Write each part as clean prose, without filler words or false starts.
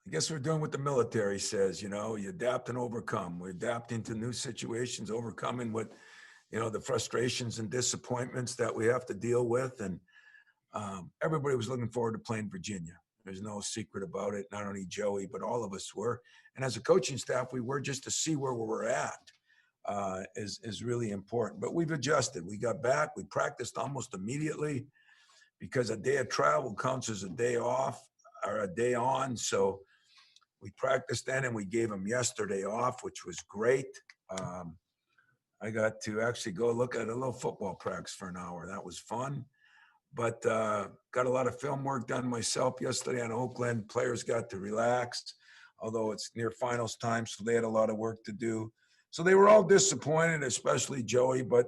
I guess we're doing what the military says, you know, you adapt and overcome. We're adapting to new situations, overcoming what, you know, the frustrations and disappointments that we have to deal with. And everybody was looking forward to playing Virginia. There's no secret about it. Not only Joey, but all of us were. And as a coaching staff, we were, just to see where we were at is really important. But we've adjusted. We got back. We practiced almost immediately because a day of travel counts as a day off or a day on. So we practiced then, and we gave them yesterday off, which was great. I got to actually go look at a little football practice for an hour. That was fun. But got a lot of film work done myself yesterday on Oakland. Players got to relax, although it's near finals time, so they had a lot of work to do. So they were all disappointed, especially Joey, but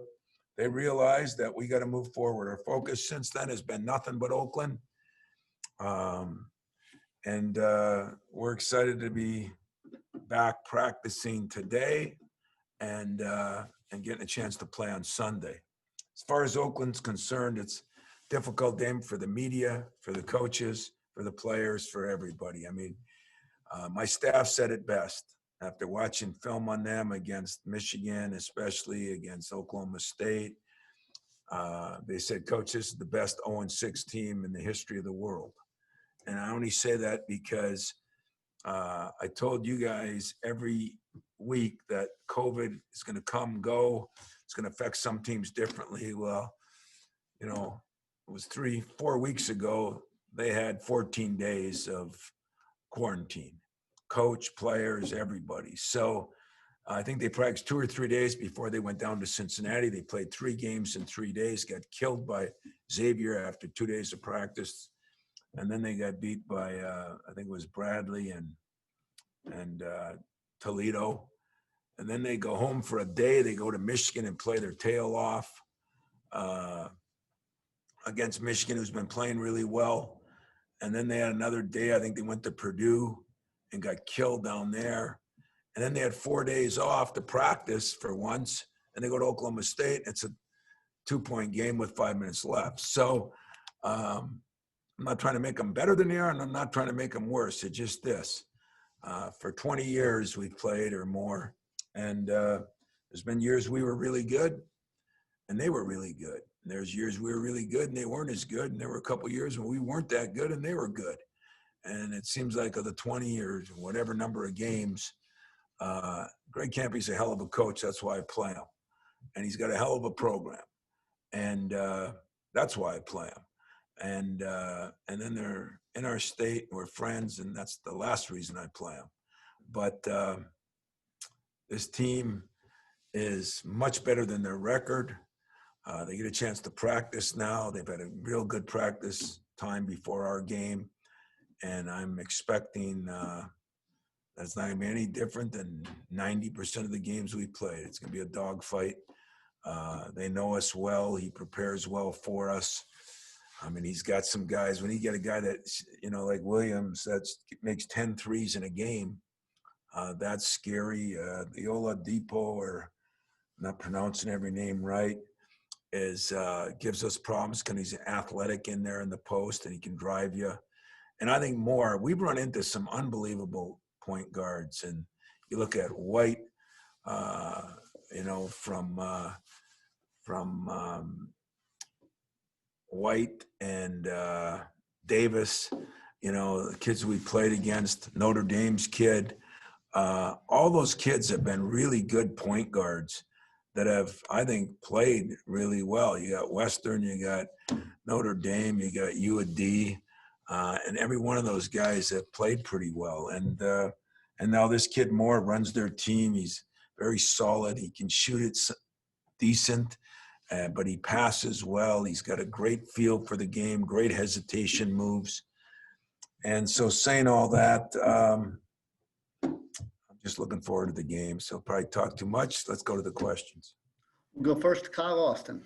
they realized that we got to move forward. Our focus since then has been nothing but Oakland. And we're excited to be back practicing today and getting a chance to play on Sunday. As far as Oakland's concerned, it's a difficult game for the media, for the coaches, for the players, for everybody. I mean, my staff said it best after watching film on them against Michigan, especially against Oklahoma State. They said, Coach, this is the best 0-6 team in the history of the world. And I only say that because I told you guys every week that COVID is going to come and go. It's going to affect some teams differently. Well, you know, it was 3-4 weeks ago, they had 14 days of quarantine. Coach, players, everybody. So I think they practiced 2 or 3 days before they went down to Cincinnati. They played 3 games in 3 days, got killed by Xavier after 2 days of practice. And then they got beat by, I think it was Bradley and Toledo. And then they go home for a day. They go to Michigan and play their tail off against Michigan, who's been playing really well. And then they had another day. I think they went to Purdue and got killed down there. And then they had 4 days off to practice for once. And they go to Oklahoma State. It's a 2-point game with 5 minutes left. So I'm not trying to make them better than they are, and I'm not trying to make them worse. It's just this. For 20 years we've played or more. And there's been years we were really good, and they were really good. And there's years we were really good, and they weren't as good. And there were a couple of years when we weren't that good, and they were good. And it seems like of the 20 or whatever number of games, Greg Campy's a hell of a coach. That's why I play him. And he's got a hell of a program. And that's why I play him. And then they're in our state, we're friends, and that's the last reason I play them. But this team is much better than their record. They get a chance to practice now. They've had a real good practice time before our game, and I'm expecting that's not going to be any different than 90% of the games we played. It's going to be a dogfight. They know us well. He prepares well for us. I mean, he's got some guys. When you get a guy that, you know, like Williams, that makes 10 threes in a game, that's scary. The Oladipo, or I'm not pronouncing every name right, gives us problems because he's athletic in there in the post and he can drive you. And I think more, we've run into some unbelievable point guards. And you look at White, you know, from White and Davis, you know, the kids we played against, Notre Dame's kid, all those kids have been really good point guards that have, I think, played really well. You got Western, you got Notre Dame, you got UAD, and every one of those guys have played pretty well. And now this kid Moore runs their team. He's very solid. He can shoot it decent. But he passes well. He's got a great feel for the game, great hesitation moves. And so saying all that, I'm just looking forward to the game. So probably talk too much. Let's go to the questions. We'll go first to Kyle Austin.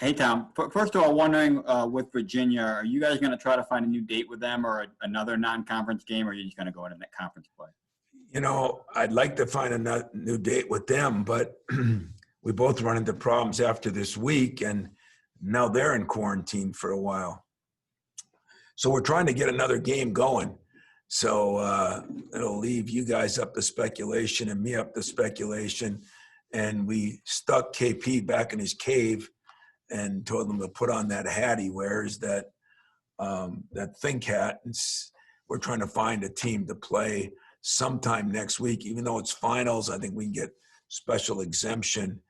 Hey, Tom. First of all, wondering with Virginia, are you guys going to try to find a new date with them or another non-conference game, or are you just going to go into that conference play? You know, I'd like to find a new date with them, but we both run into problems after this week, and now they're in quarantine for a while. So we're trying to get another game going. So it'll leave you guys up to speculation and me up to speculation. And we stuck KP back in his cave and told him to put on that hat he wears, that think hat. We're trying to find a team to play sometime next week. Even though it's finals, I think we can get special exemption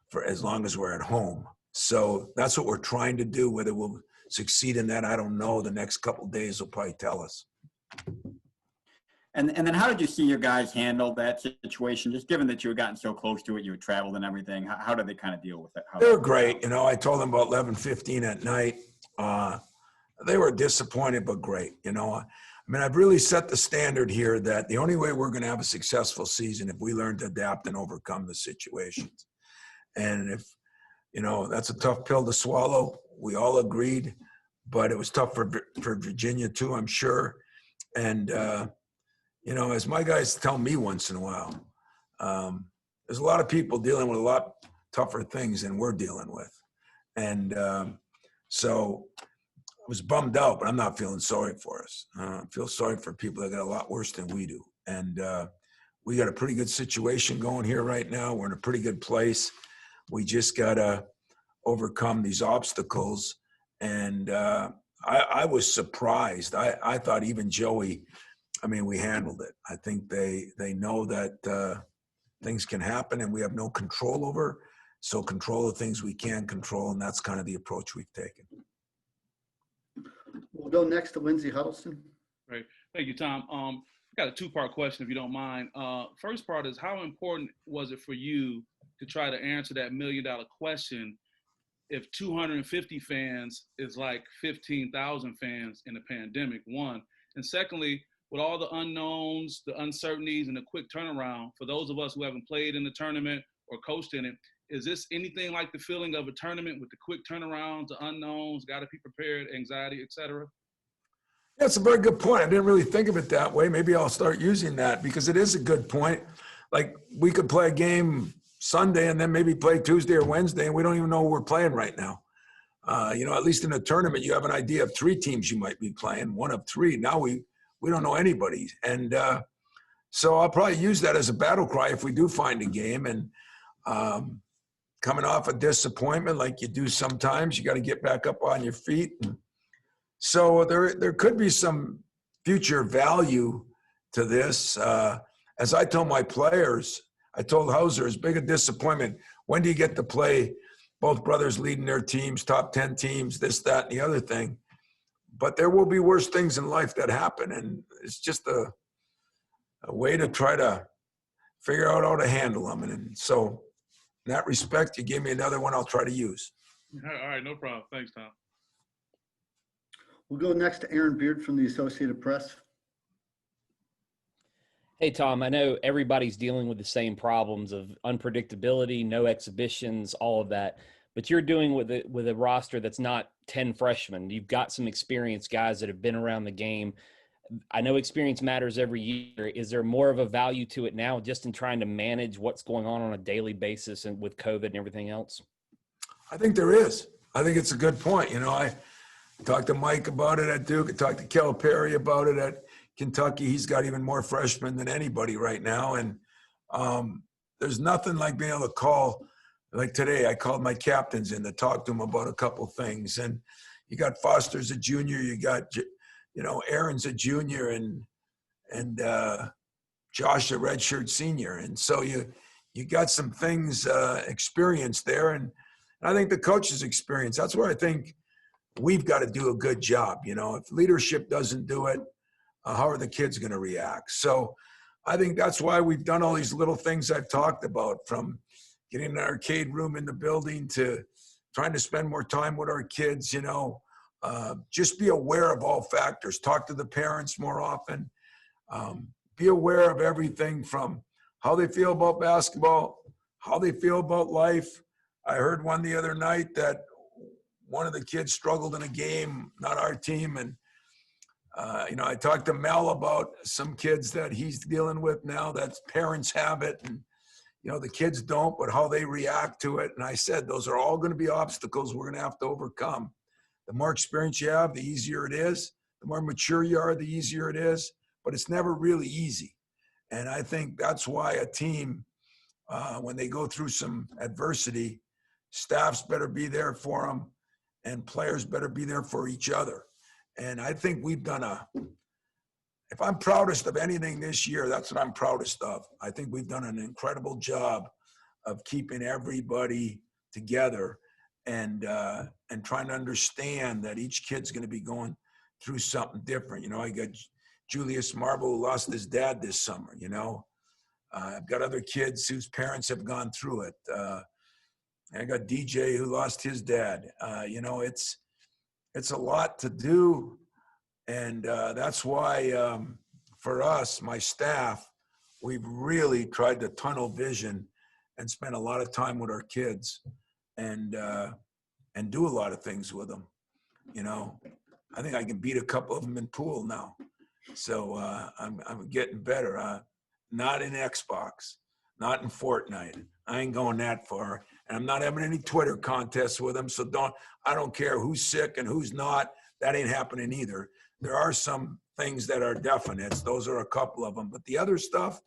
for as long as we're at home. So that's what we're trying to do. Whether we'll succeed in that, I don't know. The next couple of days will probably tell us. And then how did you see your guys handle that situation? Just given that you had gotten so close to it, you had traveled and everything, how did they kind of deal with it? They were great. You know, I told them about 11:15 at night. They were disappointed, but great. You know, I mean, I've really set the standard here that the only way we're going to have a successful season if we learn to adapt and overcome the situations. And if, you know, that's a tough pill to swallow. We all agreed, but it was tough for Virginia too, I'm sure. And, you know, as my guys tell me once in a while, there's a lot of people dealing with a lot tougher things than we're dealing with. And so I was bummed out, but I'm not feeling sorry for us. I feel sorry for people that got a lot worse than we do. And we got a pretty good situation going here right now. We're in a pretty good place. We just got to overcome these obstacles. And I was surprised. I thought even Joey, I mean, we handled it. I think they know that things can happen and we have no control over. So control the things we can control, and that's kind of the approach we've taken. We'll go next to Lindsey Huddleston. Right. Thank you, Tom. Got a two-part question, if you don't mind. First part is, how important was it for you to try to answer that $1 million question if 250 fans is like 15,000 fans in a pandemic, one? And secondly, with all the unknowns, the uncertainties, and the quick turnaround, for those of us who haven't played in the tournament or coached in it, is this anything like the feeling of a tournament with the quick turnarounds, the unknowns, got to be prepared, anxiety, et cetera? That's a very good point. I didn't really think of it that way. Maybe I'll start using that because it is a good point. Like, we could play a game Sunday and then maybe play Tuesday or Wednesday, and we don't even know who we're playing right now. You know, at least in a tournament, you have an idea of 3 teams you might be playing, one of 3. Now we don't know anybody. And so I'll probably use that as a battle cry if we do find a game. And coming off a disappointment like you do sometimes, you got to get back up on your feet. And so there could be some future value to this. As I told my players, I told Hauser, it's big a disappointment. When do you get to play both brothers leading their teams, top 10 teams, this, that, and the other thing? But there will be worse things in life that happen. And it's just a way to try to figure out how to handle them. And so in that respect, you gave me another one I'll try to use. All right, no problem. Thanks, Tom. We'll go next to Aaron Beard from the Associated Press. Hey, Tom, I know everybody's dealing with the same problems of unpredictability, no exhibitions, all of that, but you're doing with a roster that's not 10 freshmen. You've got some experienced guys that have been around the game. I know experience matters every year. Is there more of a value to it now just in trying to manage what's going on a daily basis and with COVID and everything else? I think there is. I think it's a good point. You know, I talked to Mike about it at Duke. I talked to Calipari about it at Kentucky. He's got even more freshmen than anybody right now. And there's nothing like being able to call, like today, I called my captains in to talk to them about a couple things. And you got Foster's a junior, you got, you know, Aaron's a junior, and Josh a redshirt senior. And so you got some things experienced there. And I think the coach's experience, that's where I think we've got to do a good job. You know, if leadership doesn't do it, how are the kids going to react? So I think that's why we've done all these little things I've talked about, from getting an arcade room in the building to trying to spend more time with our kids. You know, just be aware of all factors. Talk to the parents more often. Be aware of everything from how they feel about basketball, how they feel about life. I heard one the other night that one of the kids struggled in a game, not our team, and you know, I talked to Mel about some kids that he's dealing with now that parents have it, and you know, the kids don't, but how they react to it. And I said, those are all going to be obstacles we're going to have to overcome. The more experience you have, the easier it is. The more mature you are, the easier it is. but it's never really easy. And I think that's why a team, when they go through some adversity, staffs better be there for them and players better be there for each other. And I think we've done if I'm proudest of anything this year, that's what I'm proudest of. I think we've done an incredible job of keeping everybody together and trying to understand that each kid's going to be going through something different. You know, I got Julius Marble who lost his dad this summer, you know. I've got other kids whose parents have gone through it. I got DJ who lost his dad. You know, it's a lot to do. And that's why for us, my staff, we've really tried to tunnel vision and spend a lot of time with our kids and do a lot of things with them. You know, I think I can beat a couple of them in pool now. So I'm getting better. Not in Xbox, not in Fortnite. I ain't going that far. And I'm not having any Twitter contests with them. So I don't care who's sick and who's not. That ain't happening either. There are some things that are definites. Those are a couple of them. But the other stuff,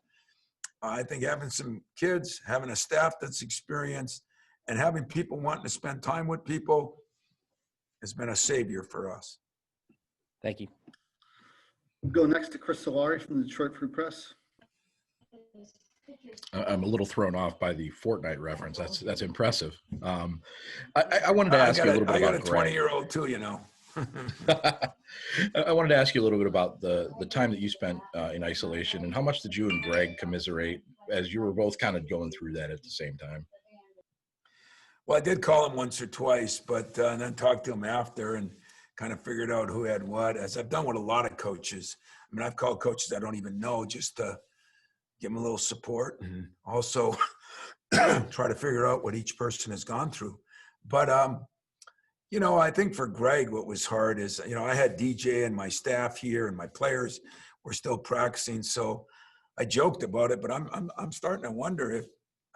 I think having some kids, having a staff that's experienced, and having people wanting to spend time with people has been a savior for us. Thank you. We'll go next to Chris Solari from the Detroit Free Press. I'm a little thrown off by the Fortnite reference. That's impressive. I wanted to ask you a little bit about I got a 20-year-old too, you know. I wanted to ask you a little bit about the time that you spent in isolation, and how much did you and Greg commiserate as you were both kind of going through that at the same time? Well, I did call him once or twice, but and then talked to him after and kind of figured out who had what, as I've done with a lot of coaches. I mean, I've called coaches I don't even know just to give them a little support and also try to figure out what each person has gone through. But you know, I think for Greg, what was hard is, you know, I had DJ and my staff here and my players were still practicing. So I joked about it, but I'm starting to wonder if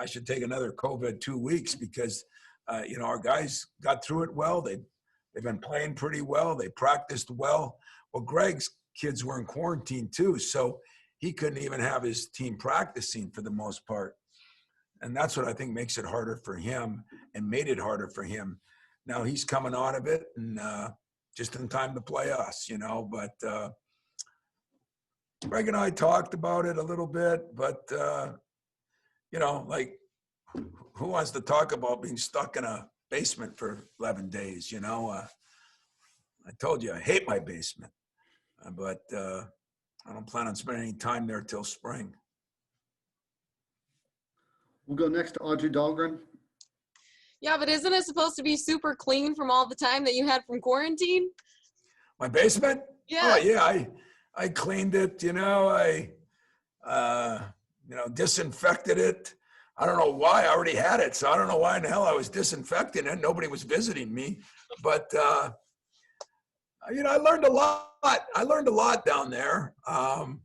I should take another COVID 2 weeks because, you know, our guys got through it well. They've been playing pretty well. They practiced well. Well, Greg's kids were in quarantine too. So he couldn't even have his team practicing for the most part. And that's what I think makes it harder for him and made it harder for him. Now he's coming out of it and just in time to play us, you know, but Greg and I talked about it a little bit, but, you know, like who wants to talk about being stuck in a basement for 11 days, you know? I told you I hate my basement, but I don't plan on spending any time there till spring. We'll go next to Audrey Dahlgren. Yeah, but isn't it supposed to be super clean from all the time that you had from quarantine? My basement? Yeah. Oh, yeah, I cleaned it, you know, I you know, disinfected it. I don't know why. I already had it, so I don't know why in the hell I was disinfecting it. Nobody was visiting me. But, you know, I learned a lot. I learned a lot down there. And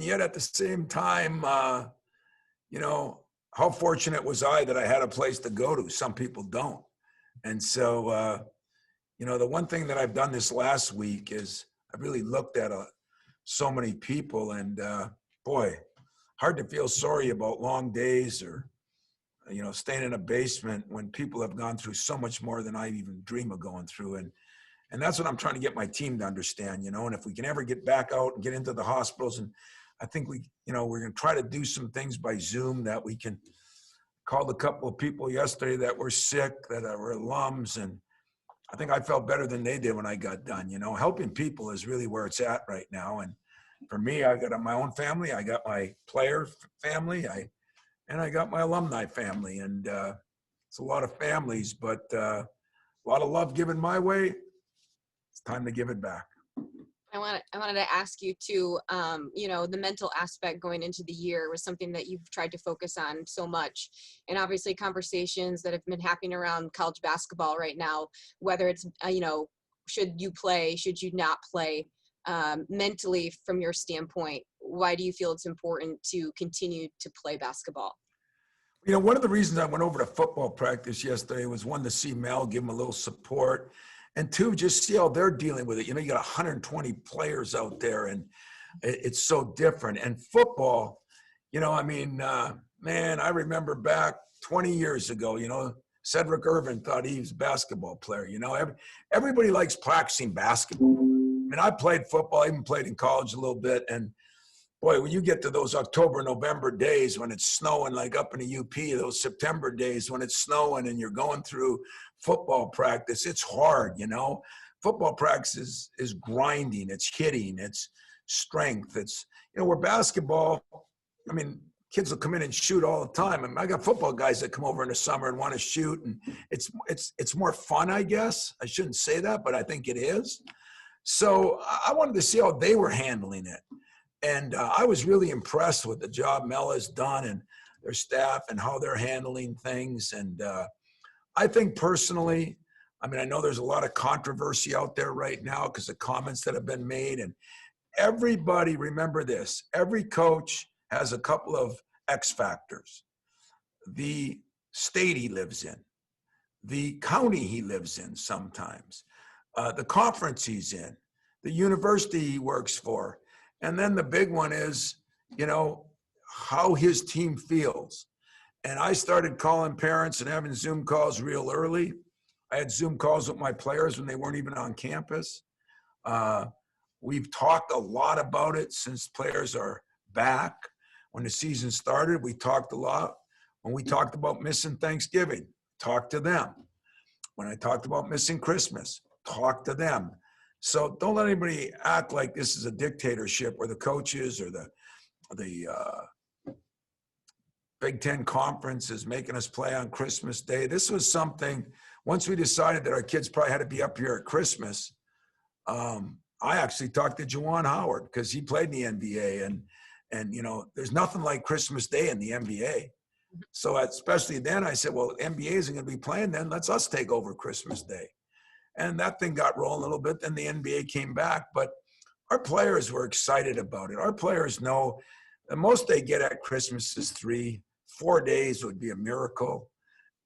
yet at the same time, you know, how fortunate was I that I had a place to go to? Some people don't. And so, you know, the one thing that I've done this last week is I really looked at so many people and, boy, hard to feel sorry about long days or, you know, staying in a basement when people have gone through so much more than I even dream of going through. And that's what I'm trying to get my team to understand, you know, and if we can ever get back out and get into the hospitals, and I think you know, we're going to try to do some things by Zoom that we can call a couple of people yesterday that were sick, that were alums. And I think I felt better than they did when I got done, you know, helping people is really where it's at right now. And for me, I got my own family. I got my player family. And I got my alumni family. And it's a lot of families, but a lot of love given my way. It's time to give it back. I wanted to ask you too, you know, the mental aspect going into the year was something that you've tried to focus on so much. And obviously conversations that have been happening around college basketball right now, whether it's, you know, should you play, should you not play, mentally from your standpoint, why do you feel it's important to continue to play basketball? You know, one of the reasons I went over to football practice yesterday was one, to see Mel, give him a little support. And two, just see how they're dealing with it. You know, you got 120 players out there, and it's so different. And football, you know, I mean, man, I remember back 20 years ago, you know, Cedric Irvin thought he was a basketball player. You know, everybody likes practicing basketball. I mean, I played football, I even played in college a little bit. And boy, when you get to those October, November days when it's snowing, like up in the UP, those September days when it's snowing and you're going through football practice, it's hard, you know. Football practice is grinding, it's hitting, it's strength. It's, you know, where basketball, I mean, kids will come in and shoot all the time. I mean, I got football guys that come over in the summer and want to shoot, and it's more fun, I guess. I shouldn't say that, but I think it is. So I wanted to see how they were handling it. And I was really impressed with the job Mel has done and their staff and how they're handling things. And I think personally, I mean, I know there's a lot of controversy out there right now because of comments that have been made. And everybody, remember this, every coach has a couple of X factors. The state he lives in, the county he lives in sometimes, the conference he's in, the university he works for. And then the big one is, you know, how his team feels. And I started calling parents and having Zoom calls real early. I had Zoom calls with my players when they weren't even on campus. We've talked a lot about it since players are back. When the season started, we talked a lot. When we talked about missing Thanksgiving, talk to them. When I talked about missing Christmas, talk to them. So don't let anybody act like this is a dictatorship where the coaches or the Big Ten Conference is making us play on Christmas Day. This was something, once we decided that our kids probably had to be up here at Christmas, I actually talked to Juwan Howard because he played in the NBA, and you know, there's nothing like Christmas Day in the NBA. So especially then I said, well, NBA isn't going to be playing then. Let's us take over Christmas Day. And that thing got rolling a little bit. Then the NBA came back, but our players were excited about it. Our players know the most they get at Christmas is 3-4 days would be a miracle.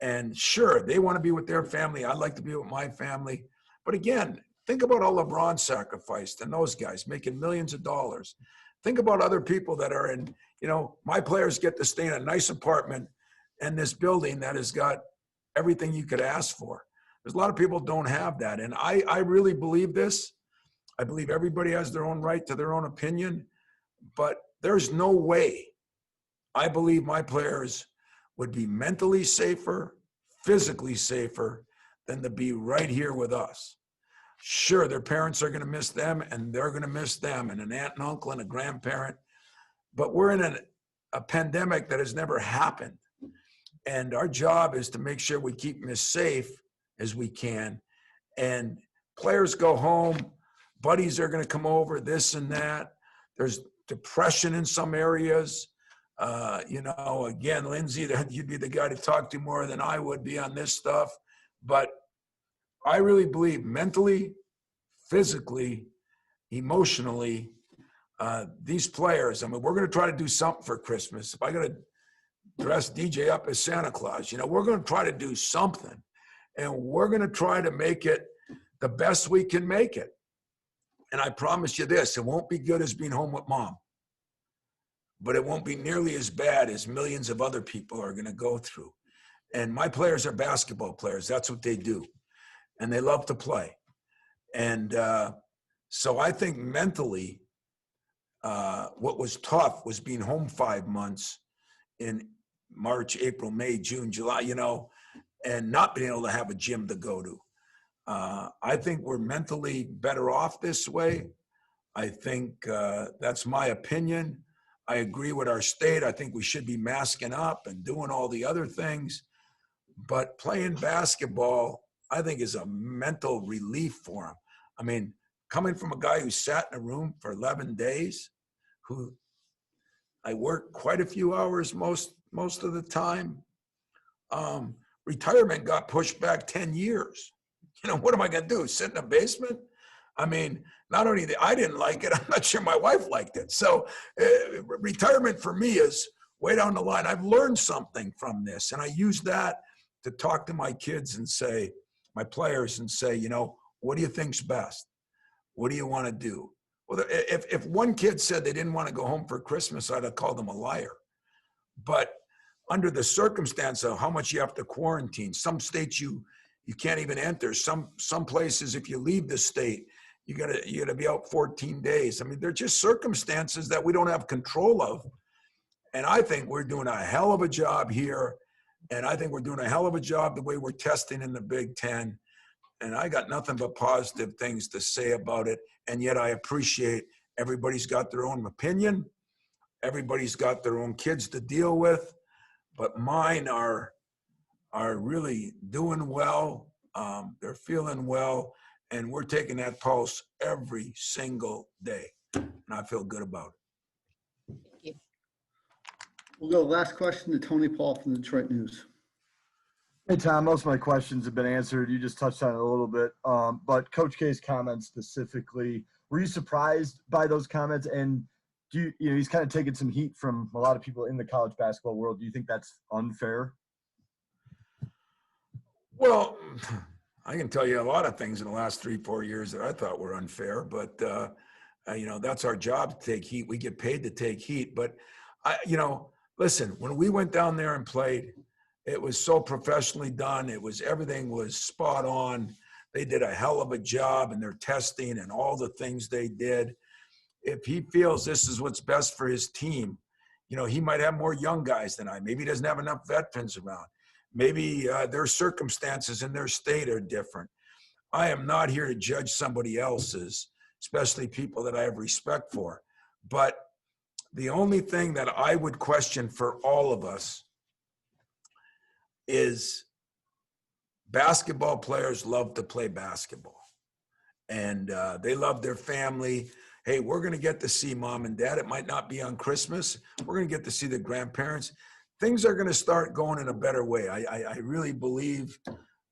And sure, they want to be with their family. I'd like to be with my family. But again, think about all LeBron sacrificed and those guys making millions of dollars. Think about other people that are in, you know, my players get to stay in a nice apartment in this building that has got everything you could ask for. There's a lot of people don't have that. And I really believe this. I believe everybody has their own right to their own opinion, but there's no way I believe my players would be mentally safer, physically safer than to be right here with us. Sure, their parents are going to miss them and they're going to miss them and an aunt and uncle and a grandparent, but we're in a pandemic that has never happened. And our job is to make sure we keep them as safe as we can. And players go home, buddies are going to come over, this and that. There's depression in some areas. You know, again, Lindsay, you'd be the guy to talk to more than I would be on this stuff. But I really believe mentally, physically, emotionally, these players, I mean, we're going to try to do something for Christmas. If I got to dress DJ up as Santa Claus, you know, we're going to try to do something. And we're going to try to make it the best we can make it. And I promise you this, it won't be good as being home with mom. But it won't be nearly as bad as millions of other people are going to go through. And my players are basketball players. That's what they do. And they love to play. And so I think mentally, what was tough was being home 5 months in March, April, May, June, July, you know, and not being able to have a gym to go to. I think we're mentally better off this way. I think that's my opinion. I agree with our state. I think we should be masking up and doing all the other things. But playing basketball, I think, is a mental relief for them. I mean, coming from a guy who sat in a room for 11 days, who I worked quite a few hours most of the time, retirement got pushed back 10 years. You know, what am I going to do? Sit in a basement? I mean, not only that I didn't like it, I'm not sure my wife liked it. So retirement for me is way down the line. I've learned something from this. And I use that to talk to my kids and say, my players, and say, you know, what do you think's best? What do you want to do? Well, if one kid said they didn't want to go home for Christmas, I'd have called them a liar. But under the circumstance of how much you have to quarantine, some states you can't even enter. Some places, if you leave the state, you gotta be out 14 days. I mean, they're just circumstances that we don't have control of. And I think we're doing a hell of a job here. And I think we're doing a hell of a job the way we're testing in the Big Ten. And I got nothing but positive things to say about it. And yet I appreciate everybody's got their own opinion. Everybody's got their own kids to deal with. But mine are really doing well. They're feeling well. And we're taking that pulse every single day. And I feel good about it. Thank you. We'll go last question to Tony Paul from the Detroit News. Hey, Tom, most of my questions have been answered. You just touched on it a little bit. But Coach K's comments specifically, were you surprised by those comments? And do you know, he's kind of taken some heat from a lot of people in the college basketball world. Do you think that's unfair? Well, I can tell you a lot of things in the last 3-4 years that I thought were unfair, but you know, that's our job to take heat. We get paid to take heat. But listen, when we went down there and played, it was so professionally done. Everything was spot on. They did a hell of a job in their testing and all the things they did. If he feels this is what's best for his team, you know, he might have more young guys than I. Maybe he doesn't have enough veterans around. Maybe their circumstances in their state are different. I am not here to judge somebody else's, especially people that I have respect for. But the only thing that I would question for all of us is basketball players love to play basketball. And they love their family. Hey, we're going to get to see mom and dad. It might not be on Christmas. We're going to get to see the grandparents. Things are going to start going in a better way. I really believe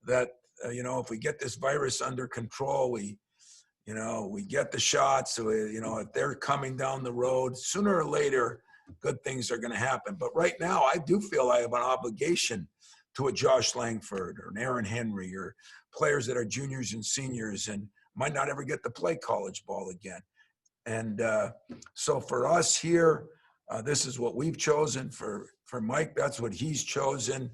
that, if we get this virus under control, we get the shots. So, if they're coming down the road, sooner or later, good things are going to happen. But right now, I do feel I have an obligation to a Josh Langford or an Aaron Henry or players that are juniors and seniors and might not ever get to play college ball again. And so for us here, this is what we've chosen. For Mike, that's what he's chosen.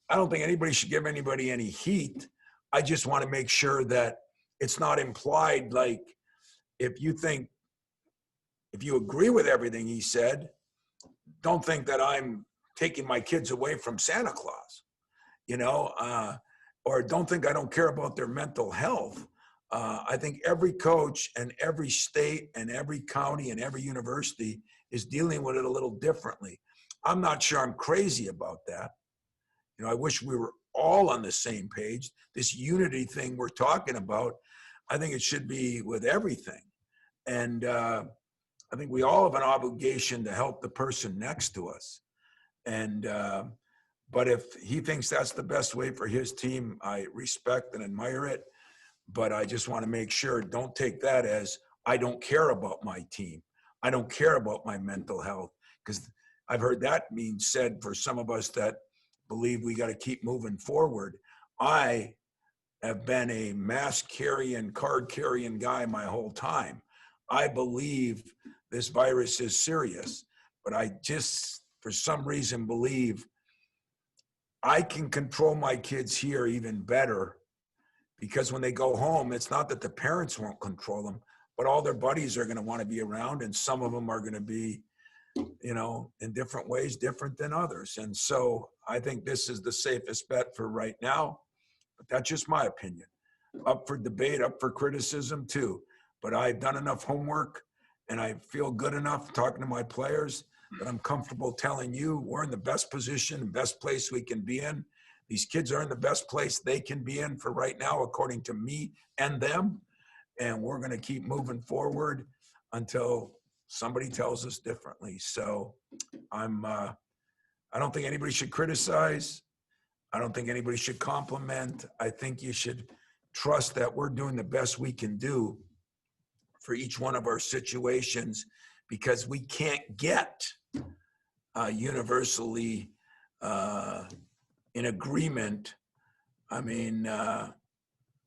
I don't think anybody should give anybody any heat. I just want to make sure that it's not implied like if you agree with everything he said, don't think that I'm taking my kids away from Santa Claus, or don't think I don't care about their mental health. I think every coach and every state and every county and every university is dealing with it a little differently. I'm not sure I'm crazy about that. I wish we were all on the same page. This unity thing we're talking about, I think it should be with everything. And I think we all have an obligation to help the person next to us. And but if he thinks that's the best way for his team, I respect and admire it. But I just want to make sure, don't take that as I don't care about my team. I don't care about my mental health, because I've heard that being said for some of us that believe we got to keep moving forward. I have been a mask carrying, card carrying guy my whole time. I believe this virus is serious, but I just, for some reason, believe I can control my kids here even better, because when they go home, it's not that the parents won't control them, but all their buddies are going to want to be around, and some of them are going to be, in different ways, different than others. And so I think this is the safest bet for right now, but that's just my opinion. Up for debate, up for criticism too. But I've done enough homework and I feel good enough talking to my players that I'm comfortable telling you we're in the best position, best place we can be in. These kids are in the best place they can be in for right now, according to me and them. And we're going to keep moving forward until somebody tells us differently. So I don't think anybody should criticize. I don't think anybody should compliment. I think you should trust that we're doing the best we can do for each one of our situations, because we can't get universally in agreement. I mean,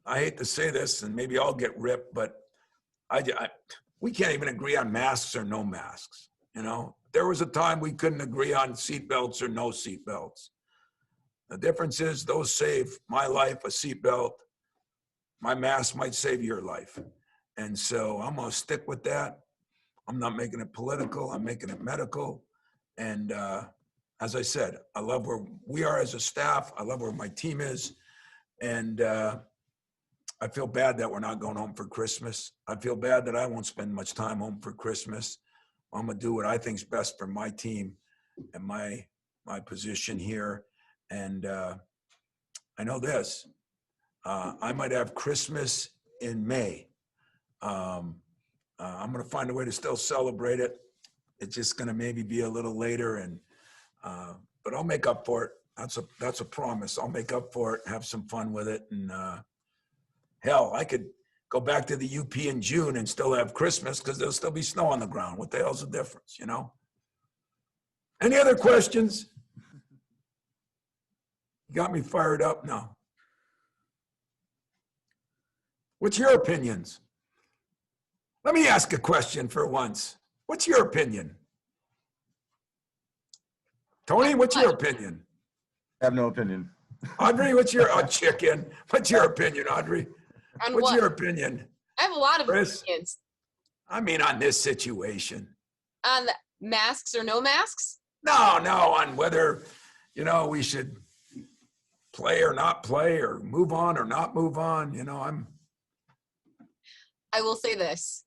I hate to say this, and maybe I'll get ripped, but we can't even agree on masks or no masks. You know, there was a time we couldn't agree on seatbelts or no seatbelts. The difference is those save my life, a seatbelt. My mask might save your life. And so I'm going to stick with that. I'm not making it political. I'm making it medical. And as I said, I love where we are as a staff. I love where my team is. And I feel bad that we're not going home for Christmas. I feel bad that I won't spend much time home for Christmas. I'm going to do what I think is best for my team and my position here. And I know this. I might have Christmas in May. I'm going to find a way to still celebrate it. It's just going to maybe be a little later, and but I'll make up for it. That's a promise. I'll make up for it, have some fun with it, and hell, I could go back to the UP in June and still have Christmas because there'll still be snow on the ground. What the hell's the difference, you know? Any other questions? You got me fired up now. What's your opinions? Let me ask a question for once. What's your opinion? Tony, what's your opinion? I have no opinion. Audrey, what's your chicken? What's your opinion, Audrey? On What's what? your opinion? I have a lot of Chris? opinions I mean, on this situation. on the masks or no masks. No, on whether, you know, we should play or not play or move on or not move on. You know, I will say this.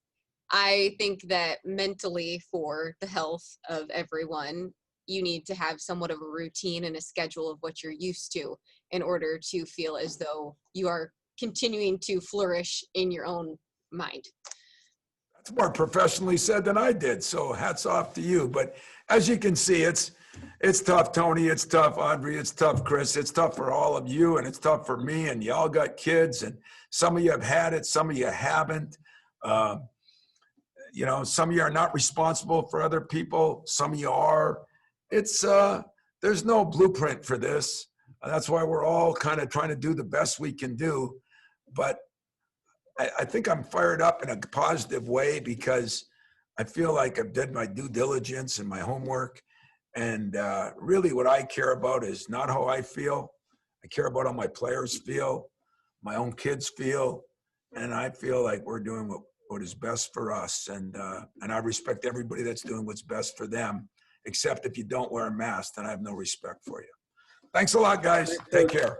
I think that mentally, for the health of everyone, you need to have somewhat of a routine and a schedule of what you're used to in order to feel as though you are continuing to flourish in your own mind. that's more professionally said than I did. So hats off to you. But as you can see, it's tough, Tony. It's tough, Audrey. It's tough, Chris. It's tough for all of you, and it's tough for me. And y'all got kids, and some of you have had it, some of you haven't. You know, some of you are not responsible for other people. Some of you are. It's there's no blueprint for this. That's why we're all kind of trying to do the best we can do. But I think I'm fired up in a positive way because I feel like I've done my due diligence and my homework. And really what I care about is not how I feel. I care about how my players feel, my own kids feel. And I feel like we're doing what is best for us. And I respect everybody that's doing what's best for them, except if you don't wear a mask, then I have no respect for you. Thanks a lot, guys. Take care.